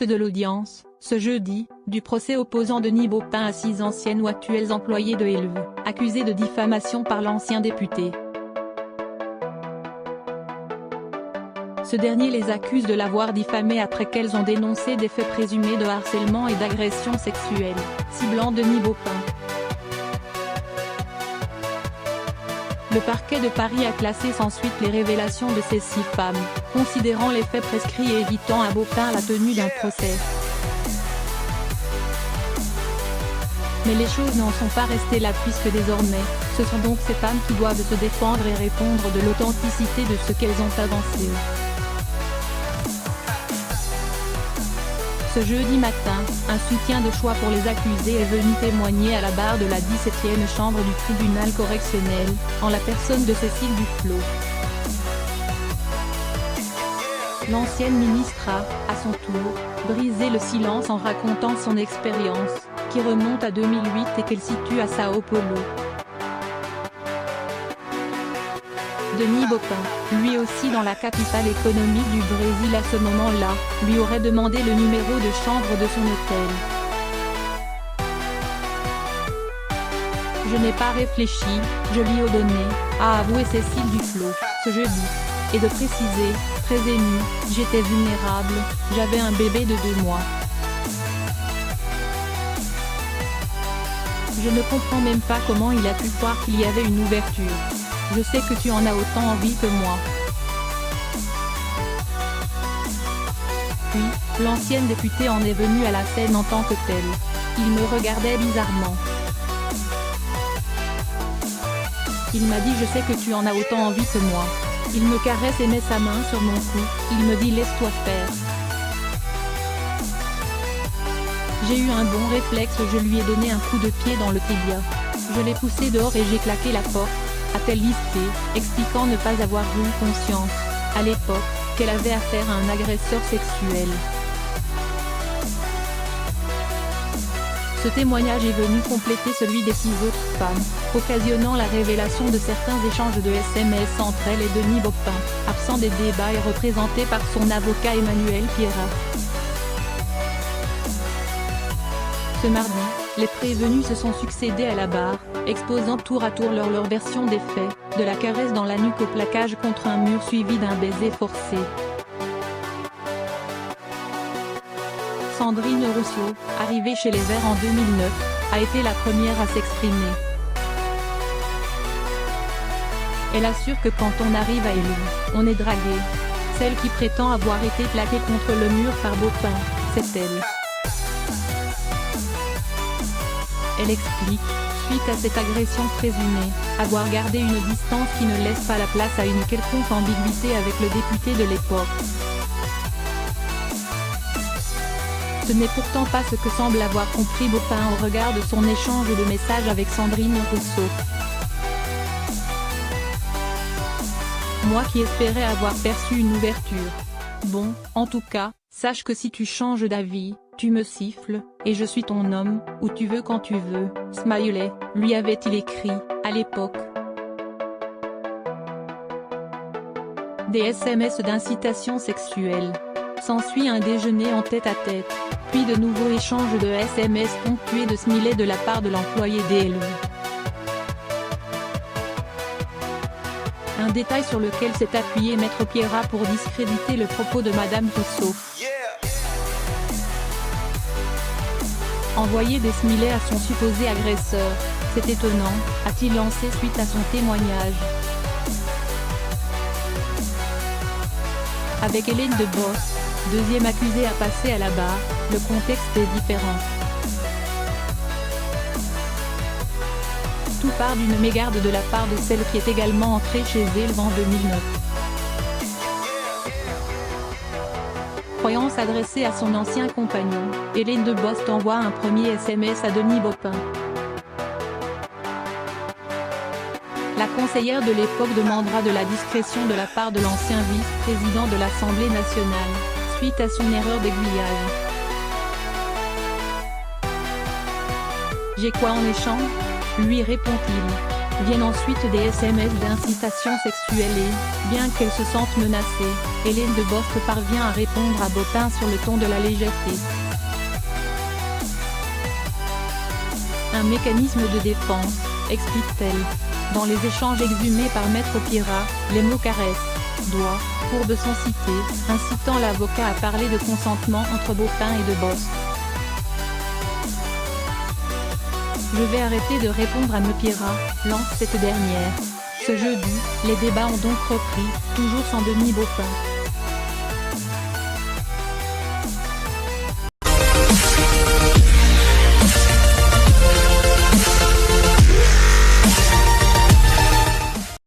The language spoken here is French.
Suite de l'audience, ce jeudi, du procès opposant Denis Baupin à 6 anciennes ou actuelles employées de Helve, accusées de diffamation par l'ancien député. Ce dernier les accuse de l'avoir diffamée après qu'elles ont dénoncé des faits présumés de harcèlement et d'agression sexuelle, ciblant Denis Baupin. Le parquet de Paris a classé sans suite les révélations de ces 6 femmes, considérant les faits prescrits et évitant à Baupin la tenue d'un procès. Mais les choses n'en sont pas restées là puisque désormais, ce sont donc ces femmes qui doivent se défendre et répondre de l'authenticité de ce qu'elles ont avancé. Ce jeudi matin, un soutien de choix pour les accusés est venu témoigner à la barre de la 17e chambre du tribunal correctionnel, en la personne de Cécile Duflot. L'ancienne ministre a, à son tour, brisé le silence en racontant son expérience, qui remonte à 2008 et qu'elle situe à Sao Paulo. Denis Baupin, lui aussi dans la capitale économique du Brésil à ce moment-là, lui aurait demandé le numéro de chambre de son hôtel. Je n'ai pas réfléchi, je lui ai donné, a avoué Cécile Duflot, ce jeudi. Et de préciser, très émue, j'étais vulnérable, j'avais un bébé de 2 mois. Je ne comprends même pas comment il a pu croire qu'il y avait une ouverture. Je sais que tu en as autant envie que moi. Puis, l'ancienne députée en est venue à la scène en tant que telle. Il me regardait bizarrement. Il m'a dit « Je sais que tu en as autant envie que moi ». Il me caresse et met sa main sur mon cou, il me dit « Laisse-toi faire ». J'ai eu un bon réflexe, je lui ai donné un coup de pied dans le tibia. Je l'ai poussé dehors et j'ai claqué la porte, a-t-elle listé, expliquant ne pas avoir eu conscience, à l'époque, qu'elle avait affaire à un agresseur sexuel. Ce témoignage est venu compléter celui des 6 autres femmes, occasionnant la révélation de certains échanges de SMS entre elle et Denis Baupin, absent des débats et représenté par son avocat Emmanuel Pierrat. Ce mardi, les prévenus se sont succédés à la barre, exposant tour à tour leur version des faits, de la caresse dans la nuque au plaquage contre un mur suivi d'un baiser forcé. Sandrine Rousseau, arrivée chez les Verts en 2009, a été la première à s'exprimer. Elle assure que quand on arrive à Helve, on est dragué. Celle qui prétend avoir été plaquée contre le mur par Baupin, c'est elle. Elle explique, suite à cette agression présumée, avoir gardé une distance qui ne laisse pas la place à une quelconque ambiguïté avec le député de l'époque. Ce n'est pourtant pas ce que semble avoir compris Baupin au regard de son échange de messages avec Sandrine Rousseau. Moi qui espérais avoir perçu une ouverture. Bon, en tout cas, sache que si tu changes d'avis, tu me siffles, et je suis ton homme, où tu veux quand tu veux, smiley, lui avait-il écrit, à l'époque. Des SMS d'incitation sexuelle. S'ensuit un déjeuner en tête-à-tête, puis de nouveaux échanges de SMS ponctués de smileys de la part de l'employé des Helve. Un détail sur lequel s'est appuyé Maître Pierrat pour discréditer le propos de Madame Rousseau. Envoyer des smileys à son supposé agresseur, c'est étonnant, a-t-il lancé suite à son témoignage. Avec Hélène de Boss, deuxième accusée à passer à la barre, le contexte est différent. Tout part d'une mégarde de la part de celle qui est également entrée chez Helve en 2009. Croyant s'adresser à son ancien compagnon, Hélène de Bost envoie un premier SMS à Denis Baupin. La conseillère de l'époque demandera de la discrétion de la part de l'ancien vice-président de l'Assemblée nationale, suite à son erreur d'aiguillage. J'ai quoi en échange ? Lui répond-il. Viennent ensuite des SMS d'incitation sexuelle et, bien qu'elle se sente menacée, Hélène de Bost parvient à répondre à Bopin sur le ton de la légèreté. Un mécanisme de défense, explique-t-elle. Dans les échanges exhumés par Maître Pierrat, les mots caresse, doigt, courbe sont cités, incitant l'avocat à parler de consentement entre Bopin et de Bost. Je vais arrêter de répondre à me Pierrat, lance cette dernière. Ce jeudi, les débats ont donc repris, toujours sans Denis Bopin.